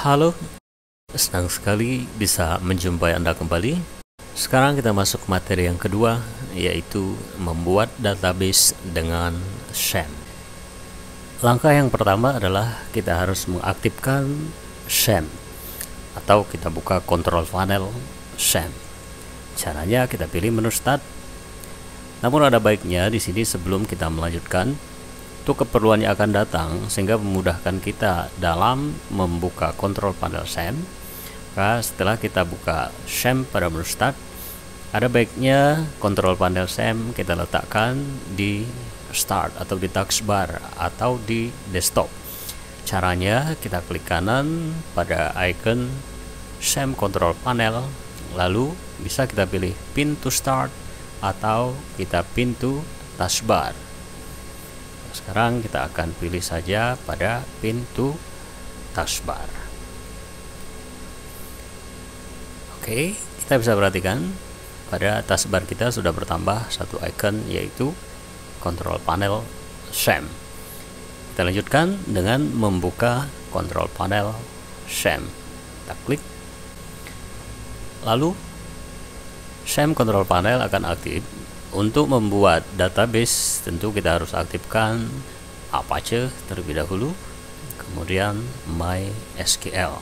Halo, senang sekali bisa menjumpai Anda kembali. Sekarang kita masuk materi yang kedua, yaitu membuat database dengan SHAM. Langkah yang pertama adalah kita harus mengaktifkan SHAM, atau kita buka control panel SHAM. Caranya kita pilih menu Start. Namun ada baiknya di sini sebelum kita melanjutkan, untuk keperluan yang akan datang sehingga memudahkan kita dalam membuka kontrol panel SHAM, maka setelah kita buka SHAM pada menu Start, ada baiknya kontrol panel SHAM kita letakkan di Start atau di taskbar atau di desktop. Caranya kita klik kanan pada icon SHAM control panel, lalu bisa kita pilih pin to Start atau kita pin to taskbar. Sekarang kita akan pilih saja pada pintu taskbar. Oke, kita bisa perhatikan pada taskbar kita sudah bertambah satu icon, yaitu control panel SHAM. Kita lanjutkan dengan membuka control panel SHAM. Kita klik, lalu SHAM control panel akan aktif. Untuk membuat database tentu kita harus aktifkan Apache terlebih dahulu, kemudian MySQL.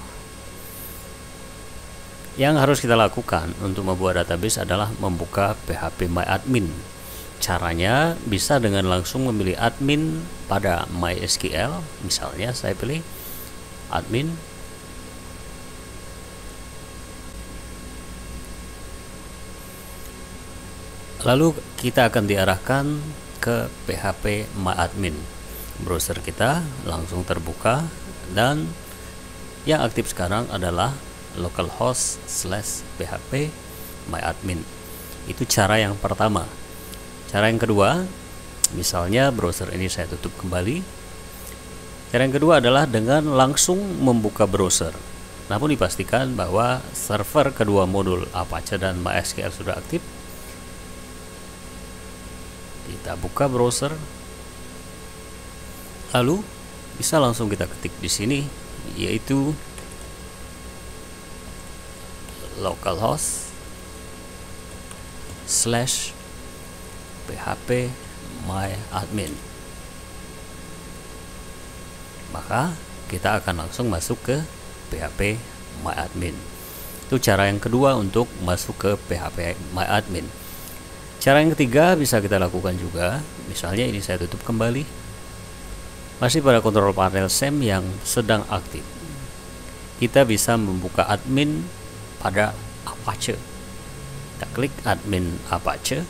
Yang harus kita lakukan untuk membuat database adalah membuka phpMyAdmin. Caranya bisa dengan langsung memilih admin pada MySQL. Misalnya saya pilih admin. Lalu kita akan diarahkan ke phpMyAdmin. Browser kita langsung terbuka dan yang aktif sekarang adalah localhost/phpMyAdmin. Itu cara yang pertama. Cara yang kedua, misalnya browser ini saya tutup kembali. Cara yang kedua adalah dengan langsung membuka browser. Namun dipastikan bahwa server kedua modul Apache dan MySQL sudah aktif. Kita buka browser, lalu bisa langsung kita ketik di sini, yaitu localhost/phpMyAdmin. Maka kita akan langsung masuk ke phpMyAdmin. Itu cara yang kedua untuk masuk ke phpMyAdmin. Cara yang ketiga bisa kita lakukan juga. Misalnya ini saya tutup kembali, masih pada kontrol panel SHAM yang sedang aktif. Kita bisa membuka admin pada Apache. Kita klik admin Apache,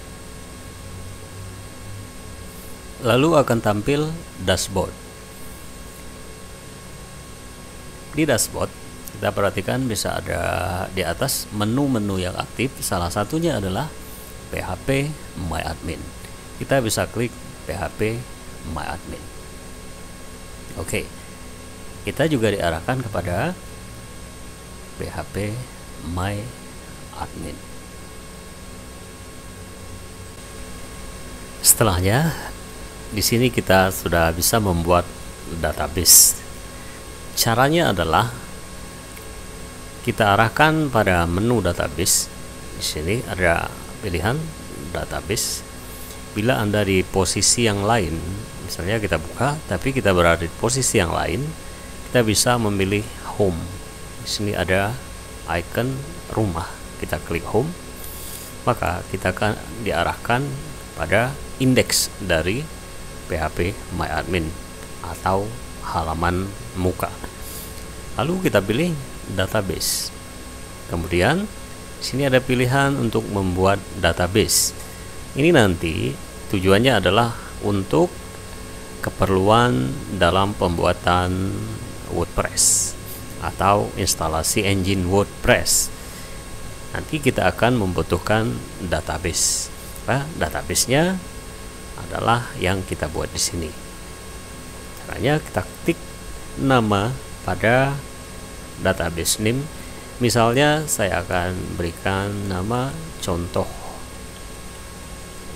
lalu akan tampil dashboard. Di dashboard kita perhatikan bisa ada di atas menu-menu yang aktif. Salah satunya adalah phpMyAdmin. Kita bisa klik phpMyAdmin. Oke, kita juga diarahkan kepada phpMyAdmin. Setelahnya, di sini kita sudah bisa membuat database. Caranya adalah kita arahkan pada menu database. Di sini ada pilihan database. Bila Anda di posisi yang lain, misalnya kita buka tapi kita berada di posisi yang lain, kita bisa memilih home. Di sini ada icon rumah, kita klik home, maka kita akan diarahkan pada indeks dari phpMyAdmin atau halaman muka. Lalu kita pilih database. Kemudian sini ada pilihan untuk membuat database. Ini nanti tujuannya adalah untuk keperluan dalam pembuatan WordPress atau instalasi engine WordPress. Nanti kita akan membutuhkan database. Nah, database-nya adalah yang kita buat di sini. Caranya kita ketik nama pada database name. Misalnya saya akan berikan nama contoh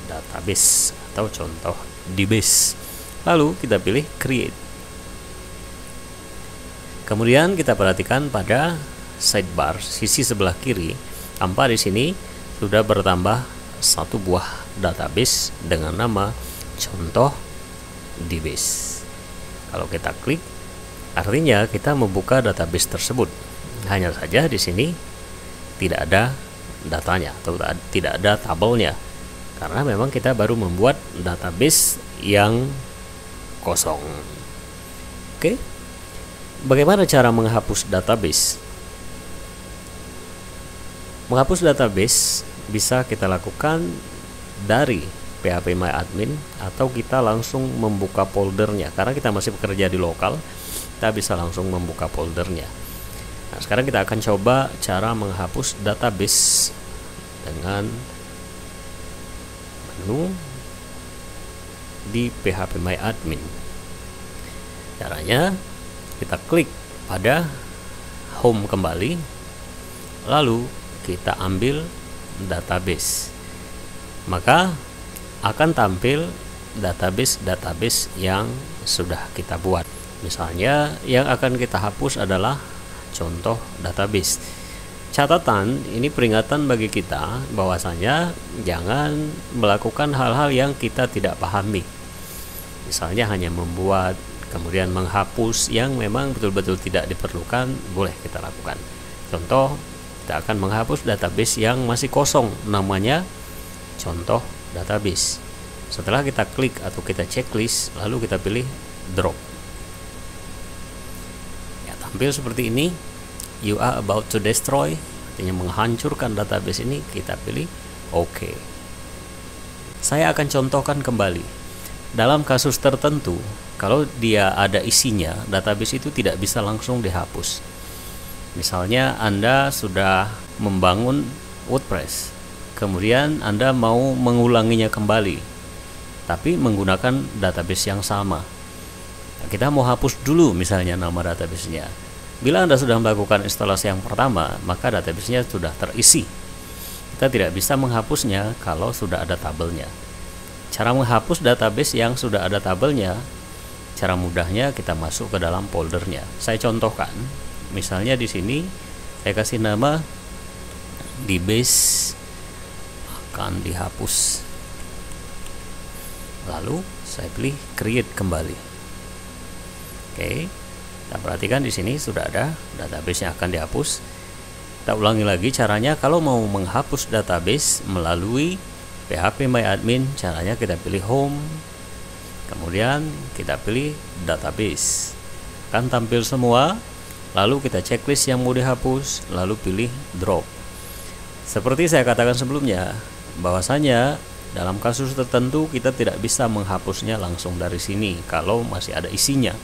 database atau contoh DBase. Lalu kita pilih create. Kemudian kita perhatikan pada sidebar sisi sebelah kiri, tanpa di sini sudah bertambah satu buah database dengan nama contoh DBase. Kalau kita klik, artinya kita membuka database tersebut. Hanya saja di sini tidak ada datanya atau tidak ada tabelnya, karena memang kita baru membuat database yang kosong. Oke. Bagaimana cara menghapus database? Menghapus database bisa kita lakukan dari phpMyAdmin atau kita langsung membuka foldernya. Karena kita masih bekerja di lokal, kita bisa langsung membuka foldernya. Nah, sekarang kita akan coba cara menghapus database dengan menu di phpMyAdmin. Caranya, kita klik pada home kembali, lalu kita ambil database, maka akan tampil database yang sudah kita buat. Misalnya yang akan kita hapus adalah contoh database. Catatan, ini peringatan bagi kita bahwasanya jangan melakukan hal-hal yang kita tidak pahami. Misalnya hanya membuat kemudian menghapus yang memang betul-betul tidak diperlukan, boleh kita lakukan. Contoh, kita akan menghapus database yang masih kosong, namanya contoh database. Setelah kita klik atau kita checklist, lalu kita pilih drop. Ya, tampil seperti ini. You are about to destroy, artinya menghancurkan database ini. Kita pilih OK. Saya akan contohkan kembali. Dalam kasus tertentu, kalau dia ada isinya, database itu tidak bisa langsung dihapus. Misalnya Anda sudah membangun WordPress, kemudian Anda mau mengulanginya kembali, tapi menggunakan database yang sama. Kita mau hapus dulu misalnya nama databasenya. Bila Anda sudah melakukan instalasi yang pertama, maka databasenya sudah terisi. Kita tidak bisa menghapusnya kalau sudah ada tabelnya. Cara menghapus database yang sudah ada tabelnya, cara mudahnya kita masuk ke dalam foldernya. Saya contohkan, misalnya di sini saya kasih nama DBase akan dihapus. Lalu saya pilih create kembali. Oke, kita perhatikan di sini sudah ada database yang akan dihapus. Kita ulangi lagi caranya. Kalau mau menghapus database melalui phpMyAdmin, caranya kita pilih home, kemudian kita pilih database, akan tampil semua, lalu kita checklist yang mau dihapus, lalu pilih drop. Seperti saya katakan sebelumnya, bahwasanya dalam kasus tertentu kita tidak bisa menghapusnya langsung dari sini kalau masih ada isinya.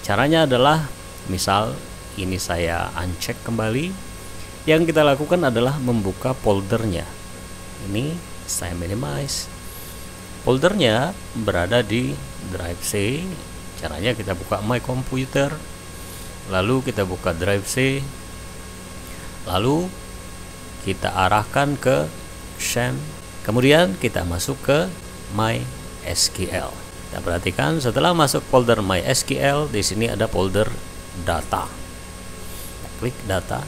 Caranya adalah, misal ini saya uncheck kembali, yang kita lakukan adalah membuka foldernya. Ini saya minimize. Foldernya berada di drive C. Caranya kita buka My Computer, lalu kita buka drive C, lalu kita arahkan ke sham, kemudian kita masuk ke MySQL. Kita perhatikan setelah masuk folder MySQL, di sini ada folder data. Kita klik data.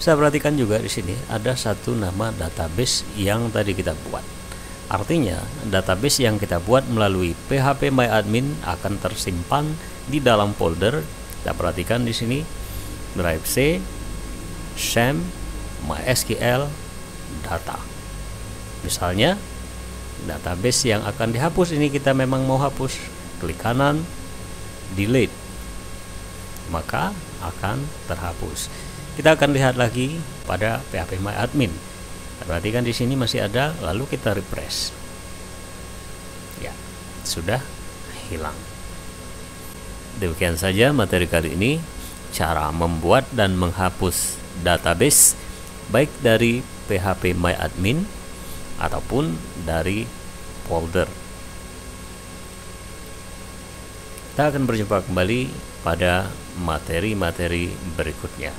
Saya perhatikan juga di sini ada satu nama database yang tadi kita buat. Artinya, database yang kita buat melalui phpMyAdmin akan tersimpan di dalam folder. Kita perhatikan di sini drive C, sham, MySQL, data. Misalnya, database yang akan dihapus ini kita memang mau hapus, klik kanan, delete, maka akan terhapus. Kita akan lihat lagi pada phpMyAdmin. Perhatikan di sini masih ada, lalu kita refresh. Ya, sudah hilang. Demikian saja materi kali ini, cara membuat dan menghapus database baik dari phpMyAdmin ataupun dari folder. Kita akan berjumpa kembali pada materi-materi berikutnya.